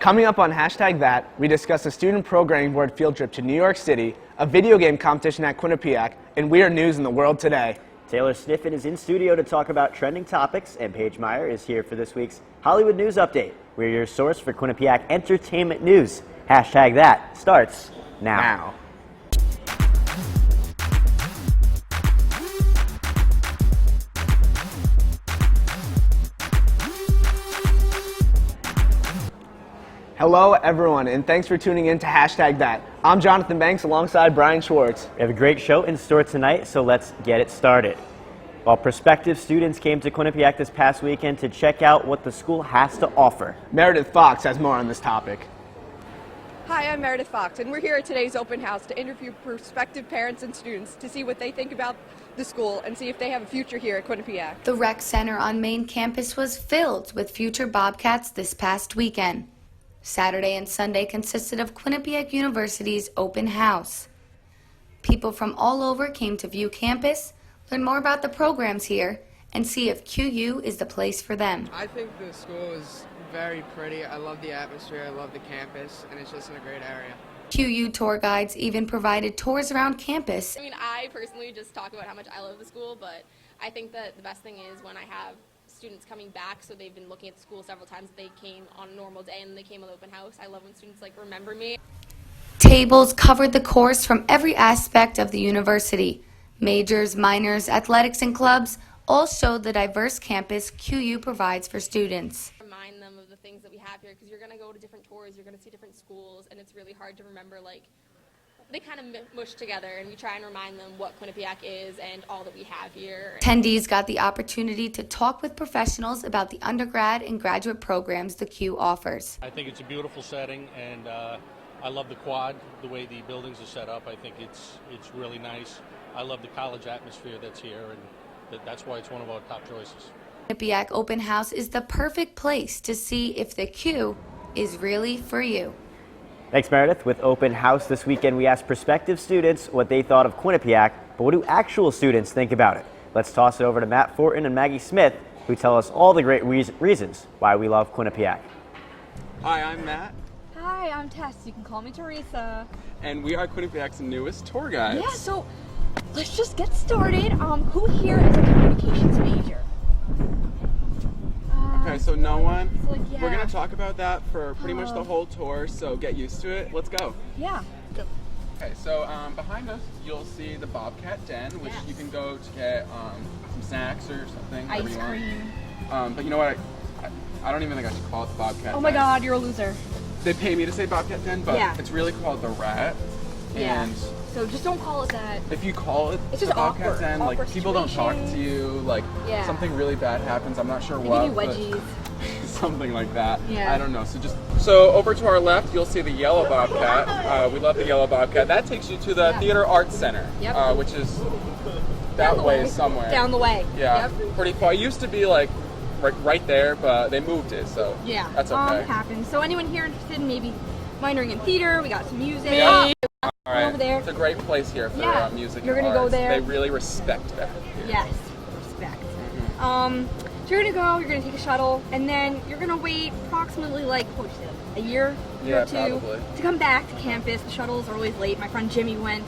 Coming up on Hashtag That, we discuss a student programming board field trip to New York City, a video game competition at Quinnipiac, and weird news in the world today. Taylor Sniffen is in studio to talk about trending topics, and Paige Meyer is here for this week's Hollywood News Update. We're your source for Quinnipiac entertainment news. Hashtag That starts now. Hello everyone, and thanks for tuning in to Hashtag That. I'm Jonathan Banks alongside Brian Schwartz. We have a great show in store tonight, so let's get it started. While prospective students came to Quinnipiac this past weekend to check out what the school has to offer. Meredith Fox has more on this topic. Hi, I'm Meredith Fox, and we're here at today's open house to interview prospective parents and students to see what they think about the school and see if they have a future here at Quinnipiac. The rec center on main campus was filled with future Bobcats this past weekend. Saturday and Sunday consisted of Quinnipiac University's open house. People from all over came to view campus, learn more about the programs here, and see if QU is the place for them. I think the school is very pretty. I love the atmosphere, I love the campus, and it's just in a great area. QU tour guides even provided tours around campus. I mean, I personally just talk about how much I love the school, but I think that the best thing is when I have students coming back, so they've been looking at the school several times. They came on a normal day and they came on the open house. I love when students remember me. Tables covered the course from every aspect of the university. Majors, minors, athletics, and clubs all showed the diverse campus QU provides for students. Remind them of the things that we have here, because you're going to go to different tours, you're going to see different schools, and it's really hard to remember, they kind of mush together, and we try and remind them what Quinnipiac is and all that we have here. Attendees got the opportunity to talk with professionals about the undergrad and graduate programs the Q offers. I think it's a beautiful setting, and I love the quad, the way the buildings are set up. I think it's really nice. I love the college atmosphere that's here, and that's why it's one of our top choices. Quinnipiac Open House is the perfect place to see if the Q is really for you. Thanks, Meredith. With Open House this weekend, we asked prospective students what they thought of Quinnipiac, but what do actual students think about it? Let's toss it over to Matt Fortin and Maggie Smith, who tell us all the great reasons why we love Quinnipiac. Hi, I'm Matt. Hi, I'm Tess. You can call me Teresa. And we are Quinnipiac's newest tour guides. Yeah, so let's just get started. Who here is a communications major? Okay, so no one. So yeah. We're going to talk about that for pretty much the whole tour, so get used to it. Let's go. Yeah. Go. Okay, so behind us, you'll see the Bobcat Den, which you can go to get some snacks or something. Ice cream. But you know what? I don't even think I should call it the Bobcat Den. Oh my God, you're a loser. They pay me to say Bobcat Den, but it's really called the Rat. Yeah. And so just don't call it that. if you call it It's the just Bobcat awkward. Den, Awkward people don't talk to situation. you, something really bad happens, I'm not sure They what. give you wedgies. Something like that. Yeah. I don't know. So over to our left, you'll see the yellow Bobcat. We love the yellow Bobcat. That takes you to the Theater Arts Center, which is that way somewhere. Down the way. Yeah, pretty far. It used to be right there, but they moved it, so that's okay. It happens. So anyone here interested in maybe minoring in theater? We got some music. Yeah. All right. Over there. It's a great place here for music. You're and gonna arts. go there. They really respect that here. Yes, respect. So you're gonna go, you're gonna take a shuttle, and then you're gonna wait approximately a year or two probably. to come back to campus. The shuttles are always late. My friend Jimmy went,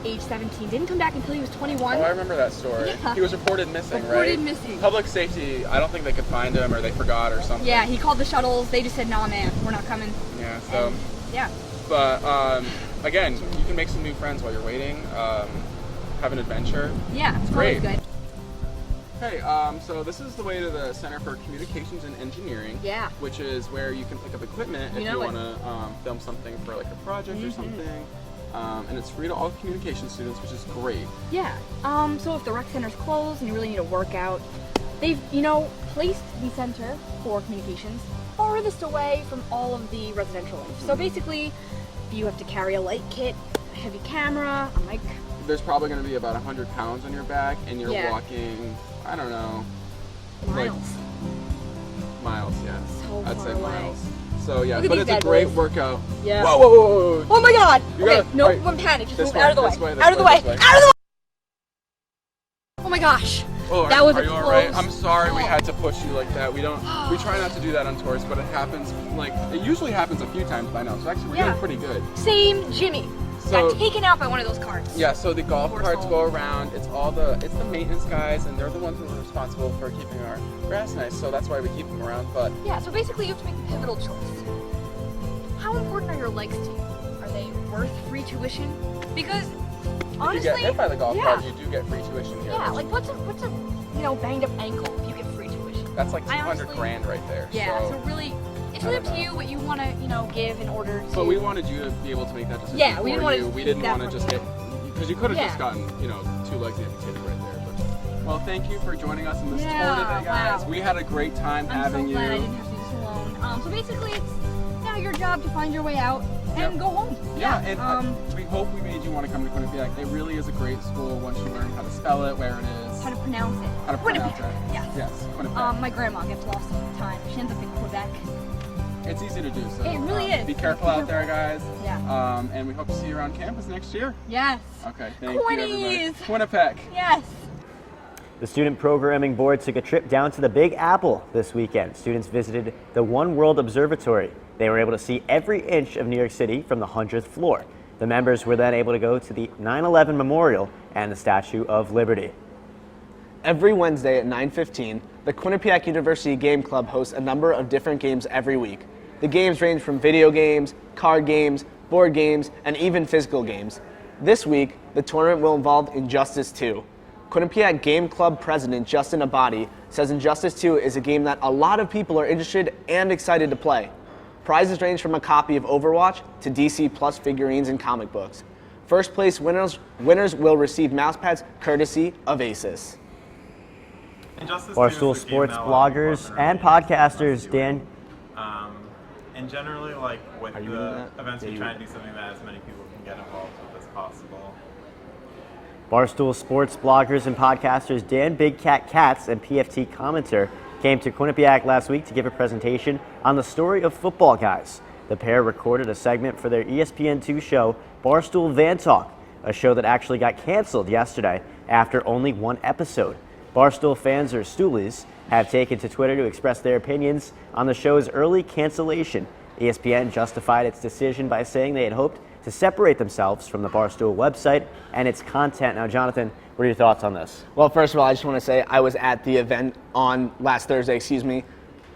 age 17, didn't come back until he was 21. Oh, I remember that story. Yeah. He was reported missing, right? Reported missing. Public safety, I don't think they could find him or they forgot or something. Yeah, he called the shuttles. They just said, nah, man, we're not coming. Yeah, so. And, yeah. But again, you can make some new friends while you're waiting. Have an adventure. Yeah, it's great. Good. Okay, so this is the way to the Center for Communications and Engineering. Yeah. Which is where you can pick up equipment if you want to film something for a project or something. And it's free to all communication students, which is great. Yeah. So if the rec center's closed and you really need a workout, they've, placed the center for communications farthest away from all of the residential life. So basically, if you have to carry a light kit, a heavy camera, a mic. There's probably going to be about 100 pounds on your back, and you're walking, I don't know. Miles. Miles, yeah. So I'd far say away. miles. So yeah, Look at but these it's a bad great boys. workout. Yeah. Whoa, whoa, whoa, whoa. Oh my God! Okay, no, I'm panicked. Just This move way, out of the this way. way, this Out of the way, way! this way. Out of the way! Oh my gosh. Oh, That was are a you all right? close I'm sorry we call. had to push you like that. We try not to do that on tours, but it happens. Like it usually happens a few times by now. So actually, we're doing pretty good. Same Jimmy. So- Got taken out by one of those carts. Yeah. So the golf Poor carts soul. go around. It's the maintenance guys, and they're the ones who are responsible for keeping our grass nice. So that's why we keep them around. But Yeah, so basically you have to make a pivotal choice. How important are your legs to you? Are they worth free tuition? Because honestly, if you get hit by the golf yeah, cart, you do get free tuition here. yeah, like what's a banged up ankle if you get free tuition? That's like I 200 honestly- grand right there. Yeah, so So, really, it's I really don't up to know. you what you want to, give in order to. but we wanted you to be able to make that decision. Yeah, we didn't for wanna you. We keep didn't that want to from just you. get because you could have just Yeah. gotten 2 legs amputated right there. But well, thank you for joining us in this Yeah, tour today, guys. wow. We had a great time I'm having so glad I you. didn't have to do this alone. So basically, it's now your job to find your way out and Yep. go home. Yeah, and we hope we made you want to come to Quinnipiac. It really is a great school once you learn how to spell it, where it is, How to pronounce it? how to pronounce Quinnipiac. it. Yes. Yes, Quinnipiac. My grandma gets lost all the time. She ends up in Quebec. It's easy to do. So It really is. Be careful out there, guys. Yeah. And we hope to see you around campus next year. Yes. Okay, thank you, everybody. Quinnies. Quinnipiac. Yes. The Student Programming Board took a trip down to the Big Apple this weekend. Students visited the One World Observatory. They were able to see every inch of New York City from the 100th floor. The members were then able to go to the 9/11 Memorial and the Statue of Liberty. Every Wednesday at 9:15, the Quinnipiac University Game Club hosts a number of different games every week. The games range from video games, card games, board games, and even physical games. This week, the tournament will involve Injustice 2. Quinnipiac Game Club President Justin Abadi says Injustice 2 is a game that a lot of people are interested and excited to play. Prizes range from a copy of Overwatch to DC Plus figurines and comic books. First place winners will receive mousepads courtesy of Asus. Barstool Sports bloggers and podcasters, Dan. And generally, like with Are you doing the that? events, Yeah, we you- try and do something that as many people can get involved with as possible. Barstool Sports bloggers and podcasters Dan Big Cat Katz and PFT commenter came to Quinnipiac last week to give a presentation on the story of football guys. The pair recorded a segment for their ESPN2 show, Barstool Van Talk, a show that actually got canceled yesterday after only one episode. Barstool fans, or Stoolies, have taken to Twitter to express their opinions on the show's early cancellation. ESPN justified its decision by saying they had hoped to separate themselves from the Barstool website and its content. Now, Jonathan, what are your thoughts on this? Well, first of all, I just want to say I was at the event on last Thursday,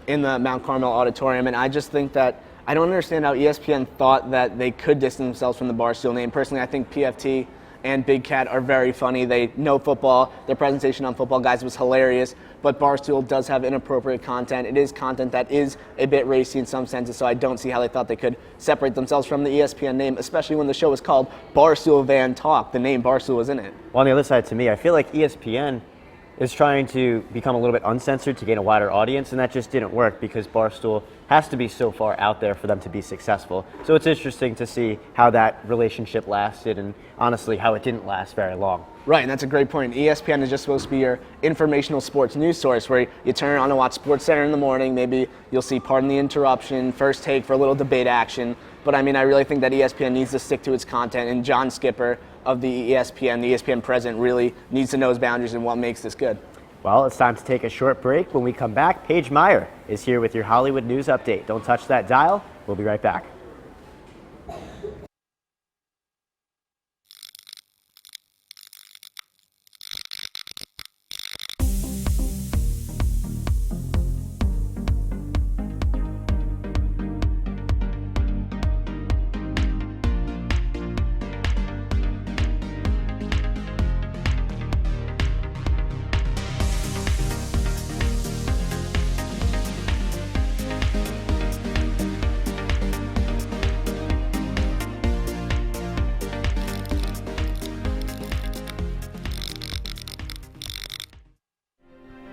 in the Mount Carmel Auditorium, and I just think that I don't understand how ESPN thought that they could distance themselves from the Barstool name. Personally, I think PFT and Big Cat are very funny. They know football. Their presentation on Football Guys was hilarious, but Barstool does have inappropriate content. It is content that is a bit racy in some senses, so I don't see how they thought they could separate themselves from the ESPN name, especially when the show was called Barstool Van Talk. The name Barstool was in it. Well, on the other side, to me, I feel like ESPN is trying to become a little bit uncensored to gain a wider audience, and that just didn't work because Barstool has to be so far out there for them to be successful. So it's interesting to see how that relationship lasted and honestly how it didn't last very long. Right, and that's a great point. ESPN is just supposed to be your informational sports news source where you turn on to watch SportsCenter in the morning. Maybe you'll see Pardon the Interruption, First Take for a little debate action. But I mean, I really think that ESPN needs to stick to its content, and John Skipper of the ESPN president, really needs to know his boundaries and what makes this good. Well, it's time to take a short break. When we come back, Paige Meyer is here with your Hollywood news update. Don't touch that dial. We'll be right back.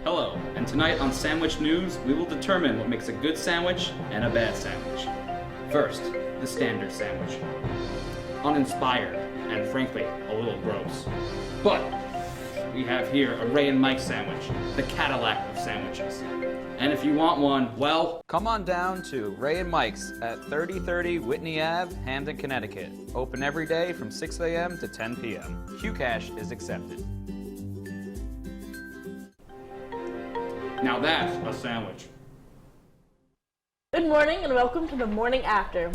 Hello, and tonight on Sandwich News, we will determine what makes a good sandwich and a bad sandwich. First, the standard sandwich. Uninspired, and frankly, a little gross. But we have here a Ray and Mike sandwich, the Cadillac of sandwiches. And if you want one, well, come on down to Ray and Mike's at 3030 Whitney Ave, Hamden, Connecticut. Open every day from 6 a.m. to 10 p.m. QCash is accepted. Now that's a sandwich. Good morning and welcome to the Morning After.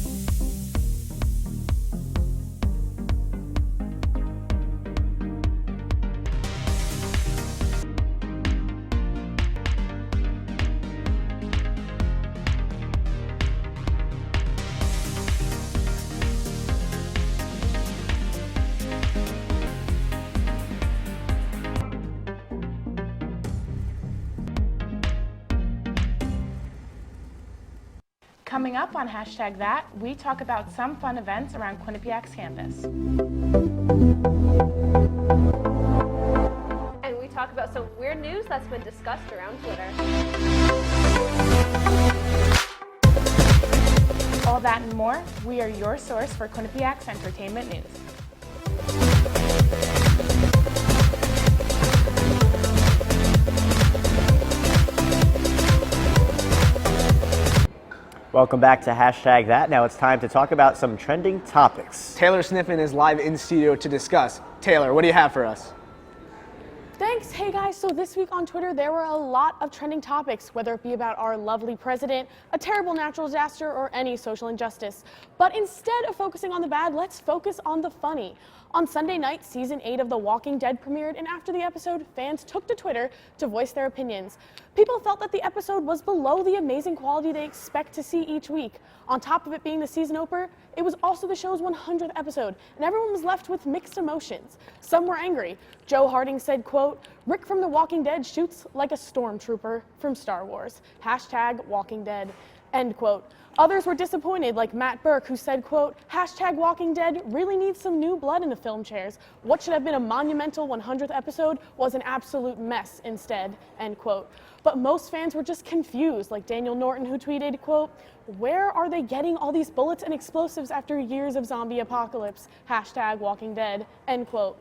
Coming up on Hashtag That, we talk about some fun events around Quinnipiac's campus. And we talk about some weird news that's been discussed around Twitter. All that and more, we are your source for Quinnipiac's entertainment news. Welcome back to Hashtag That. Now it's time to talk about some trending topics. Taylor Sniffen is live in studio to discuss. Taylor, what do you have for us? Thanks. Hey guys, so this week on Twitter there were a lot of trending topics, whether it be about our lovely president, a terrible natural disaster, or any social injustice. But instead of focusing on the bad, let's focus on the funny. On Sunday night, Season 8 of The Walking Dead premiered, and after the episode, fans took to Twitter to voice their opinions. People felt that the episode was below the amazing quality they expect to see each week. On top of it being the season opener, it was also the show's 100th episode, and everyone was left with mixed emotions. Some were angry. Joe Harding said, quote, "Rick from The Walking Dead shoots like a stormtrooper from Star Wars. Hashtag Walking Dead," end quote. Others were disappointed, like Matt Burke, who said, quote, "Hashtag Walking Dead really needs some new blood in the film chairs. What should have been a monumental 100th episode was an absolute mess instead," end quote. But most fans were just confused, like Daniel Norton, who tweeted, quote, "Where are they getting all these bullets and explosives after years of zombie apocalypse? Hashtag Walking Dead," end quote.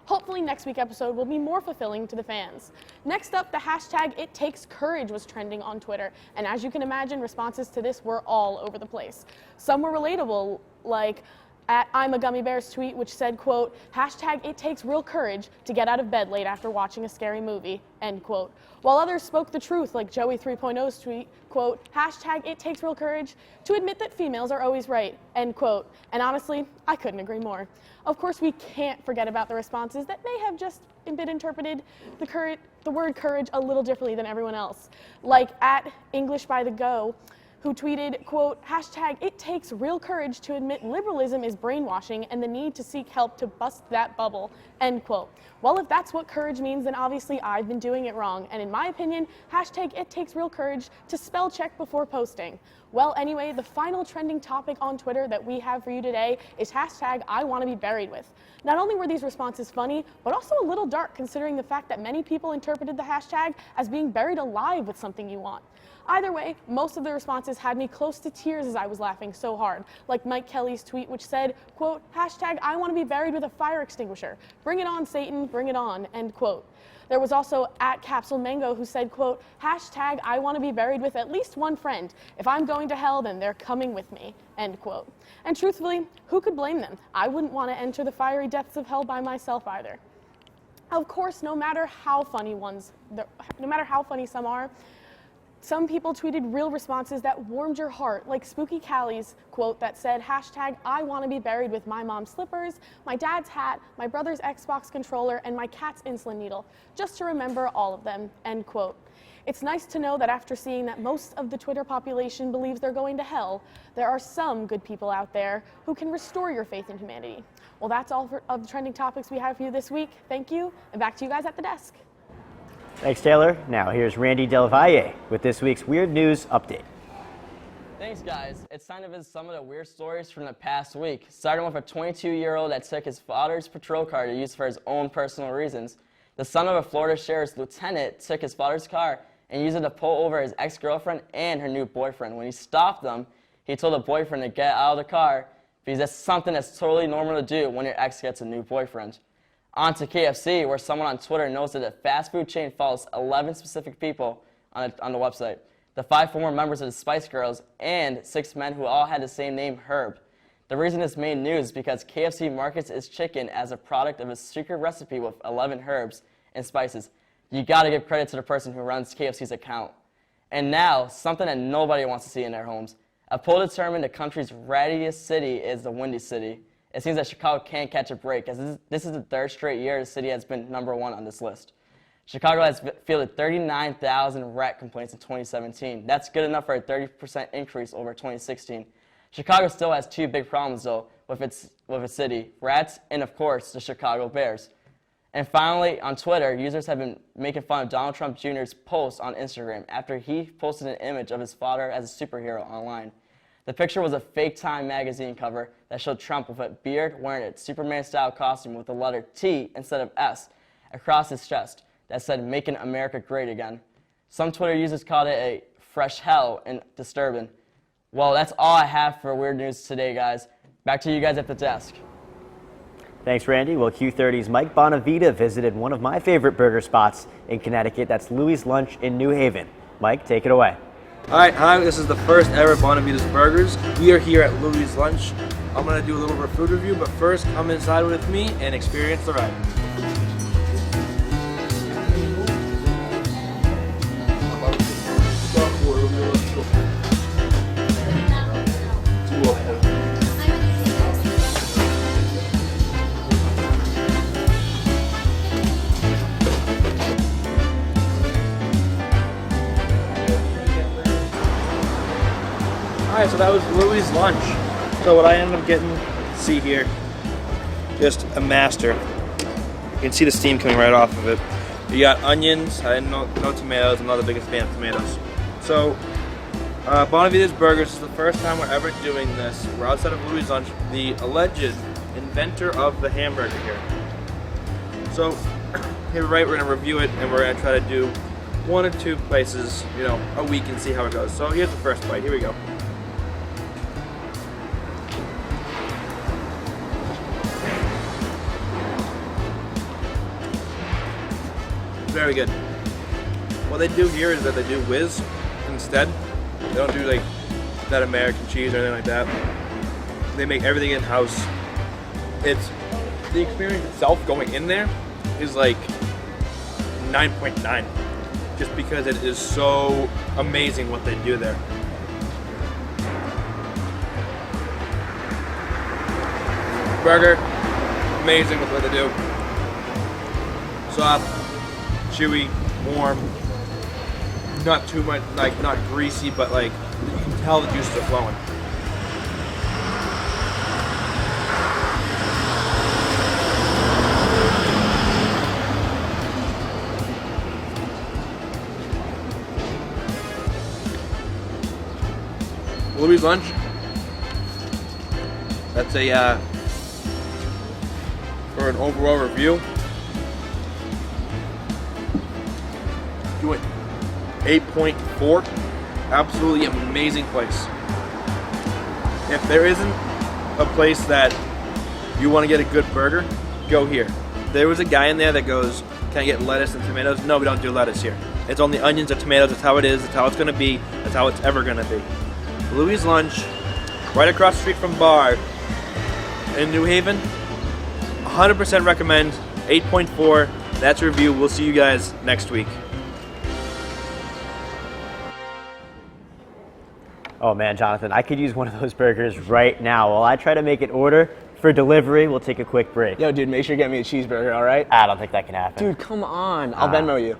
Hopefully next week's episode will be more fulfilling to the fans. Next up, the hashtag "It Takes Courage" was trending on Twitter, and as you can imagine, responses to this were all over the place. Some were relatable, like at I'm a Gummy Bear's tweet, which said, quote, "Hashtag it takes real courage to get out of bed late after watching a scary movie," end quote. While others spoke the truth, like Joey 3.0's tweet, quote, "Hashtag it takes real courage to admit that females are always right," end quote. And honestly, I couldn't agree more. Of course, we can't forget about the responses that may have just been interpreted the word courage a little differently than everyone else. Like at English by the Go, who tweeted, quote, "Hashtag it takes real courage to admit liberalism is brainwashing and the need to seek help to bust that bubble," end quote. Well, if that's what courage means, then obviously I've been doing it wrong. And in my opinion, hashtag it takes real courage to spell check before posting. Well, anyway, the final trending topic on Twitter that we have for you today is hashtag I want to be buried with. Not only were these responses funny, but also a little dark considering the fact that many people interpreted the hashtag as being buried alive with something you want. Either way, most of the responses had me close to tears as I was laughing so hard, like Mike Kelly's tweet, which said, quote, "Hashtag I want to be buried with a fire extinguisher. Bring it on, Satan, bring it on," end quote. There was also at Capsule Mango who said, quote, "Hashtag I want to be buried with at least one friend. If I'm going to hell, then they're coming with me," end quote. And truthfully, who could blame them? I wouldn't want to enter the fiery depths of hell by myself either. Of course, no matter how funny some are, some people tweeted real responses that warmed your heart, like Spooky Callie's quote that said, hashtag I want to be buried with my mom's slippers, my dad's hat, my brother's Xbox controller, and my cat's insulin needle, just to remember all of them, end quote. It's nice to know that after seeing that most of the Twitter population believes they're going to hell, there are some good people out there who can restore your faith in humanity. Well, that's all of the trending topics we have for you this week. Thank you, and back to you guys at the desk. Thanks, Taylor. Now here's Randy Del Valle with this week's Weird News Update. Thanks, guys. It's time to visit some of the weird stories from the past week, starting with a 22-year-old that took his father's patrol car to use for his own personal reasons. The son of a Florida sheriff's lieutenant took his father's car and used it to pull over his ex-girlfriend and her new boyfriend. When he stopped them, he told the boyfriend to get out of the car because that's something that's totally normal to do when your ex gets a new boyfriend. On to KFC, where someone on Twitter knows that the fast food chain follows 11 specific people on the website. The 5 former members of the Spice Girls and 6 men who all had the same name, Herb. The reason this made news is because KFC markets its chicken as a product of a secret recipe with 11 herbs and spices. You gotta give credit to the person who runs KFC's account. And now, something that nobody wants to see in their homes. A poll determined the country's rattiest city is the Windy City. It seems that Chicago can't catch a break, as this is the third straight year the city has been #1 on this list. Chicago has fielded 39,000 rat complaints in 2017. That's good enough for a 30% increase over 2016. Chicago still has two big problems, though, with its city: rats and, of course, the Chicago Bears. And finally, on Twitter, users have been making fun of Donald Trump Jr.'s post on Instagram after he posted an image of his father as a superhero online. The picture was a fake Time magazine cover that showed Trump with a beard wearing a Superman-style costume with the letter T instead of S across his chest that said, "Making America Great Again." Some Twitter users called it a fresh hell and disturbing. Well, that's all I have for Weird News today, guys. Back to you guys at the desk. Thanks, Randy. Well, Q30's Mike Bonavita visited one of my favorite burger spots in Connecticut. That's Louis' Lunch in New Haven. Mike, take it away. All right, hi, this is the first ever Bonavita's Burgers. We are here at Louis' Lunch. I'm going to do a little bit of food review, but first come inside with me and experience the ride. Alright, so that was Louis' Lunch. So what I ended up getting, see here, just a master. You can see the steam coming right off of it. You got onions, and no tomatoes. I'm not the biggest fan of tomatoes. So, Bonavita's Burgers is the first time we're ever doing this. We're outside of Louis' Lunch, the alleged inventor of the hamburger here. So, here right, we're going to review it, and we're going to try to do 1 or 2 places, a week and see how it goes. So here's the first bite. Here we go. Very good. What they do here is that they do whiz instead. They don't do like that American cheese or anything like that. They make everything in-house. It's the experience itself going in there is like 9.9, just because it is so amazing what they do there. Burger, amazing with what they do. Soft, chewy, warm, not too much, like not greasy, but like you can tell the juices are flowing. Louis' Lunch. That's a for an overall review. Doing 8.4. Absolutely amazing place. If there isn't a place that you want to get a good burger, go here. There was a guy in there that goes, "Can I get lettuce and tomatoes?" No, we don't do lettuce here. It's only onions and tomatoes. That's how it is. That's how it's going to be. That's how it's ever going to be. Louis' Lunch, right across the street from Bar in New Haven. 100% recommend. 8.4. That's a review. We'll see you guys next week. Oh man, Jonathan, I could use one of those burgers right now. While I try to make an order for delivery, we'll take a quick break. Yo, dude, make sure you get me a cheeseburger, all right? I don't think that can happen. Dude, come on. I'll Venmo you.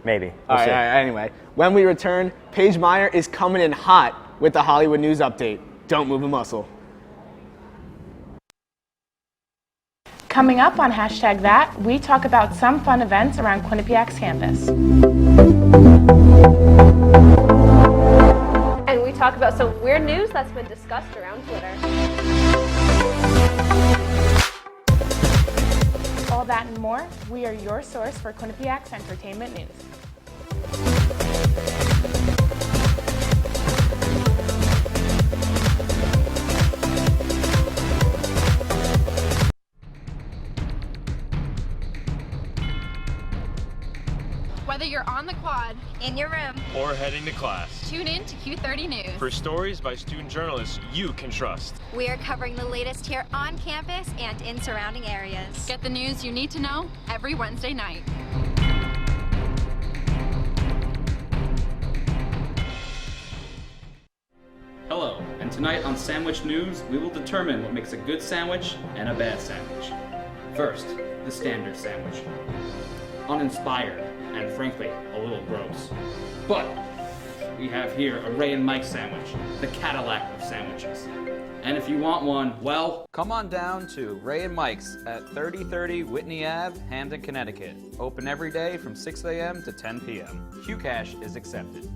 Maybe. All right, anyway. When we return, Paige Meyer is coming in hot with the Hollywood News Update. Don't move a muscle. Coming up on #that, we talk about some fun events around Quinnipiac's campus. And we talk about some weird news that's been discussed around Twitter. All that and more, we are your source for Quinnipiac's entertainment news. Whether you're on the quad, in your room, or heading to class, tune in to Q30 News for stories by student journalists you can trust. We are covering the latest here on campus and in surrounding areas. Get the news you need to know every Wednesday night. tonight on Sandwich News, we will determine what makes a good sandwich and a bad sandwich. First, the standard sandwich. Uninspired and frankly, a little gross. But we have here a Ray and Mike sandwich, the Cadillac of sandwiches. And if you want one, well, come on down to Ray and Mike's at 3030 Whitney Ave, Hamden, Connecticut. Open every day from 6 a.m. to 10 p.m. QCash is accepted.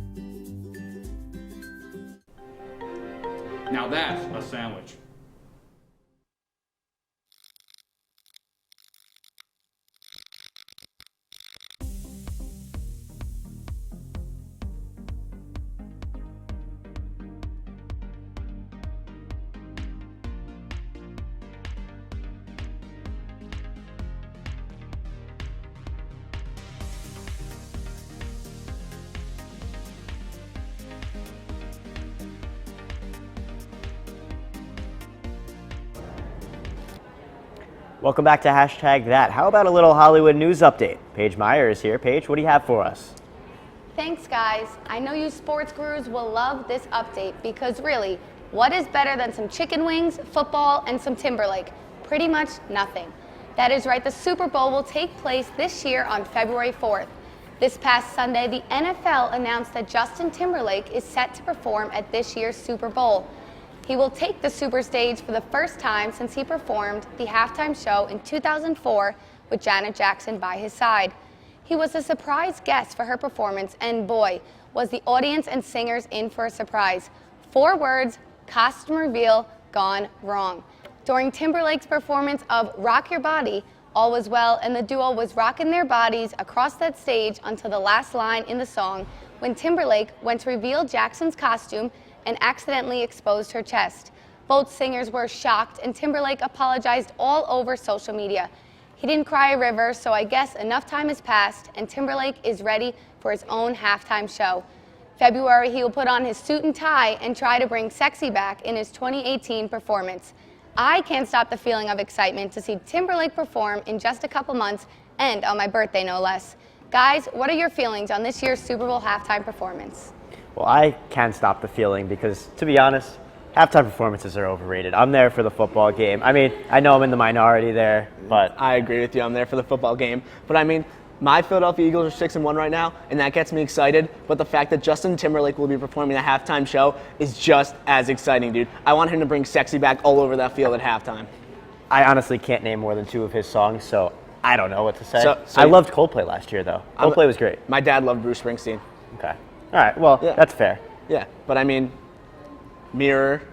now that's a sandwich. Welcome back to Hashtag That. How about a little Hollywood news update? Paige Meyer is here. Paige, what do you have for us? Thanks, guys. I know you sports gurus will love this update because really, what is better than some chicken wings, football, and some Timberlake? Pretty much nothing. That is right, the Super Bowl will take place this year on February 4th. This past Sunday, the NFL announced that Justin Timberlake is set to perform at this year's Super Bowl. He will take the super stage for the first time since he performed the halftime show in 2004 with Janet Jackson by his side. He was a surprise guest for her performance, and boy, was the audience and singers in for a surprise. 4 words, costume reveal, gone wrong. During Timberlake's performance of Rock Your Body, all was well, and the duo was rocking their bodies across that stage until the last line in the song, when Timberlake went to reveal Jackson's costume and accidentally exposed her chest. Both singers were shocked, and Timberlake apologized all over social media. He didn't cry a river, so I guess enough time has passed, and Timberlake is ready for his own halftime show. February, he will put on his suit and tie and try to bring sexy back in his 2018 performance. I can't stop the feeling of excitement to see Timberlake perform in just a couple months, and on my birthday, no less. Guys, what are your feelings on this year's Super Bowl halftime performance? Well, I can't stop the feeling because, to be honest, halftime performances are overrated. I'm there for the football game. I mean, I know I'm in the minority there, but I agree with you. I'm there for the football game. But I mean, my Philadelphia Eagles are 6-1 right now, and that gets me excited. But the fact that Justin Timberlake will be performing the halftime show is just as exciting, dude. I want him to bring sexy back all over that field at halftime. I honestly can't name more than 2 of his songs, so I don't know what to say. So I loved Coldplay last year, though. Coldplay was great. My dad loved Bruce Springsteen. Okay. All right, well, that's fair. Yeah, but I mean, Mirror.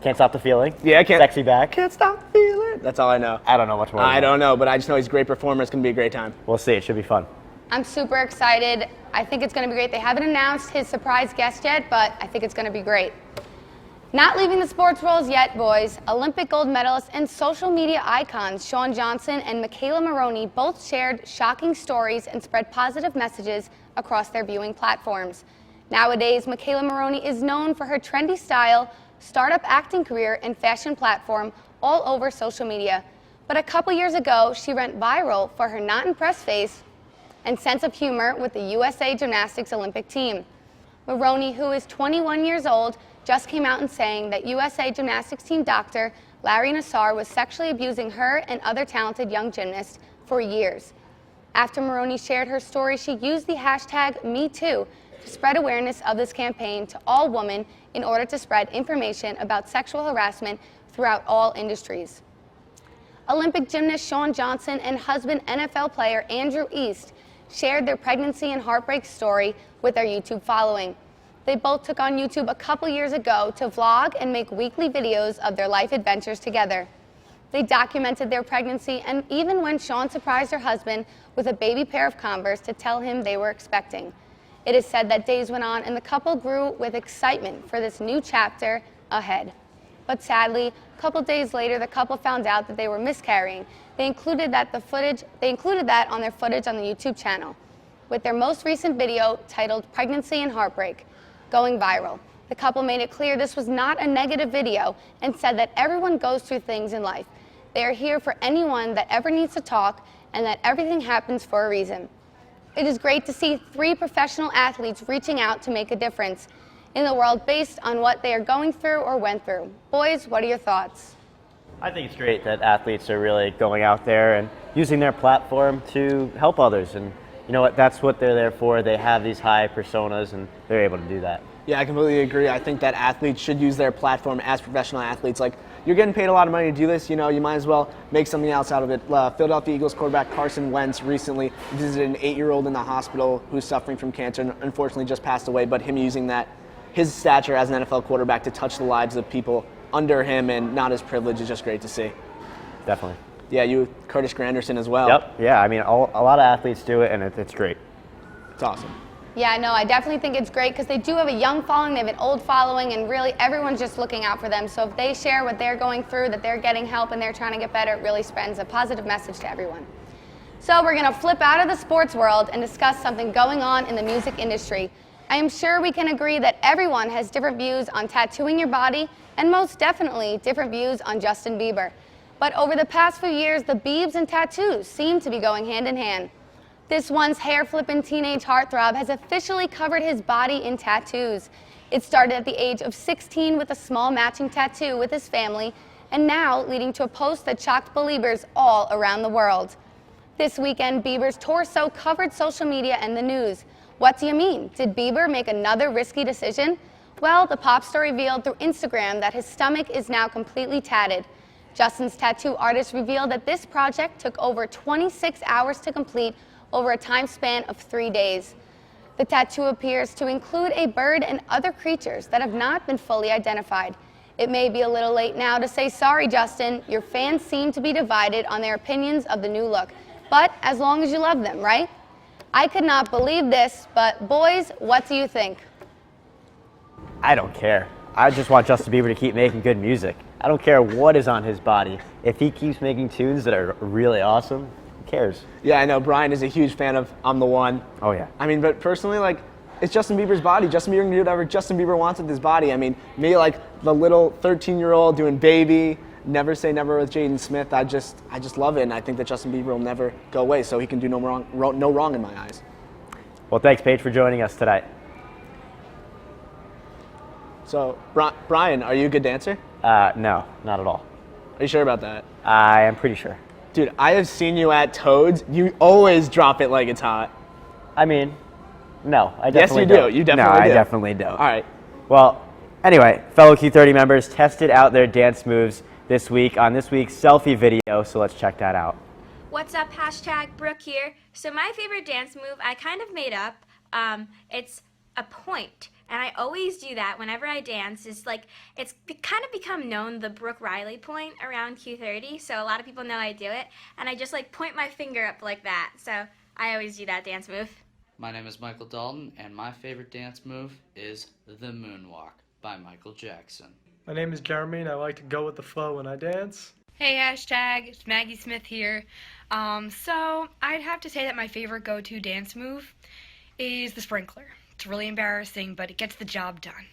Can't stop the feeling. Yeah, can't. Sexy back. Can't stop the feeling. That's all I know. I don't know much more. I don't know, but I just know he's a great performer. It's going to be a great time. We'll see. It should be fun. I'm super excited. I think it's going to be great. They haven't announced his surprise guest yet, but I think it's going to be great. Not leaving the sports roles yet, boys. Olympic gold medalists and social media icons Shawn Johnson and Michaela Maroney both shared shocking stories and spread positive messages across their viewing platforms. Nowadays, Michaela Maroney is known for her trendy style, startup acting career, and fashion platform all over social media. But a couple years ago, she went viral for her not-impressed face and sense of humor with the USA Gymnastics Olympic team. Maroney, who is 21 years old, just came out and saying that USA Gymnastics team doctor Larry Nassar was sexually abusing her and other talented young gymnasts for years. After Maroney shared her story, she used the hashtag #MeToo to spread awareness of this campaign to all women in order to spread information about sexual harassment throughout all industries. Olympic gymnast Shawn Johnson and husband NFL player Andrew East shared their pregnancy and heartbreak story with their YouTube following. They both took on YouTube a couple years ago to vlog and make weekly videos of their life adventures together. They documented their pregnancy and even when Shawn surprised her husband with a baby pair of Converse to tell him they were expecting. It is said that days went on and the couple grew with excitement for this new chapter ahead. But sadly, a couple days later, the couple found out that they were miscarrying. They included that on their footage on the YouTube channel, with their most recent video titled "Pregnancy and Heartbreak" going viral. The couple made it clear this was not a negative video and said that everyone goes through things in life. They are here for anyone that ever needs to talk and that everything happens for a reason. It is great to see 3 professional athletes reaching out to make a difference. in the world based on what they are going through or went through. Boys, what are your thoughts? I think it's great that athletes are really going out there and using their platform to help others. And you know what? That's what they're there for. They have these high personas, and they're able to do that. Yeah, I completely agree. I think that athletes should use their platform as professional athletes. Like, you're getting paid a lot of money to do this, you might as well make something else out of it. Philadelphia Eagles quarterback Carson Wentz recently visited an 8-year-old in the hospital who's suffering from cancer and unfortunately just passed away, but him using his stature as an NFL quarterback to touch the lives of people under him and not his privilege is just great to see. Definitely. Yeah, Curtis Granderson as well. Yep. Yeah, I mean, a lot of athletes do it, and it's great. It's awesome. Yeah, no, I definitely think it's great because they do have a young following, they have an old following, and really everyone's just looking out for them. So if they share what they're going through, that they're getting help and they're trying to get better, it really sends a positive message to everyone. So we're going to flip out of the sports world and discuss something going on in the music industry. I am sure we can agree that everyone has different views on tattooing your body, and most definitely different views on Justin Bieber. But over the past few years, the Biebs and tattoos seem to be going hand in hand. This once hair-flipping teenage heartthrob has officially covered his body in tattoos. It started at the age of 16 with a small matching tattoo with his family, and now leading to a post that shocked believers all around the world. This weekend, Bieber's torso covered social media and the news. What do you mean? Did Bieber make another risky decision? Well, the pop star revealed through Instagram that his stomach is now completely tatted. Justin's tattoo artist revealed that this project took over 26 hours to complete over a time span of 3 days. The tattoo appears to include a bird and other creatures that have not been fully identified. It may be a little late now to say sorry, Justin. Your fans seem to be divided on their opinions of the new look. But as long as you love them, right? I could not believe this, but boys, what do you think? I don't care. I just want Justin Bieber to keep making good music. I don't care what is on his body. If he keeps making tunes that are really awesome, who cares? Yeah, I know. Brian is a huge fan of I'm the One. Oh, yeah. I mean, but personally, it's Justin Bieber's body. Justin Bieber can do whatever Justin Bieber wants with his body. I mean, me, the little 13-year-old doing Baby, Never Say Never with Jaden Smith, I just love it, and I think that Justin Bieber will never go away, so he can do no wrong in my eyes. Well, thanks, Paige, for joining us tonight. So, Brian, are you a good dancer? No, not at all. Are you sure about that? I am pretty sure. Dude, I have seen you at Toads. You always drop it like it's hot. I mean, no, I definitely don't. Yes, you do. You definitely do. No, I definitely don't. All right. Well, anyway, fellow Q30 members tested out their dance moves this week on this week's selfie video, so let's check that out. What's up, hashtag Brooke here. So my favorite dance move I kind of made up. It's a point. And I always do that whenever I dance. It's kind of become known, the Brooke Riley point around Q30. So a lot of people know I do it. And I just point my finger up like that. So I always do that dance move. My name is Michael Dalton, and my favorite dance move is the Moonwalk by Michael Jackson. My name is Jeremy, and I like to go with the flow when I dance. Hey, hashtag, it's Maggie Smith here. So I'd have to say that my favorite go-to dance move is the sprinkler. It's really embarrassing, but it gets the job done.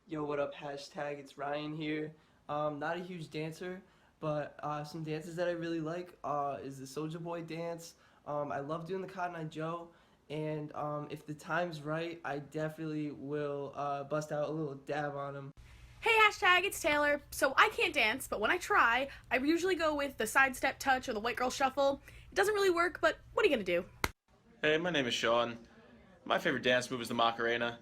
Yo, what up, hashtag, it's Ryan here. Not a huge dancer, but some dances that I really like is the Soulja Boy dance. I love doing the Cotton Eye Joe, and if the time's right, I definitely will bust out a little dab on him. Hey, hashtag, it's Taylor. So I can't dance, but when I try, I usually go with the sidestep touch or the white girl shuffle. It doesn't really work, but what are you gonna do? Hey, my name is Sean. My favorite dance move is the Macarena,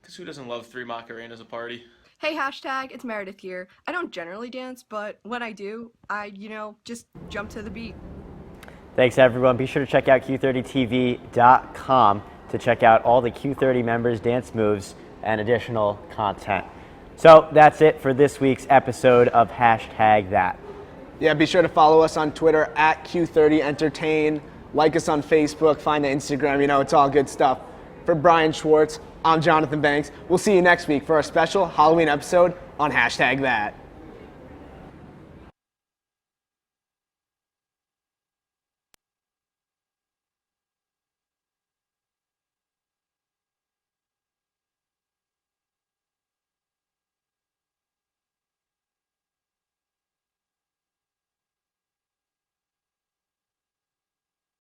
because who doesn't love 3 Macarenas a party? Hey, hashtag, it's Meredith here. I don't generally dance, but when I do, I, just jump to the beat. Thanks, everyone. Be sure to check out Q30TV.com to check out all the Q30 members' dance moves and additional content. So that's it for this week's episode of Hashtag That. Yeah, be sure to follow us on Twitter at Q30Entertain. Like us on Facebook, find the Instagram, it's all good stuff. For Brian Schwartz, I'm Jonathan Banks. We'll see you next week for our special Halloween episode on Hashtag That.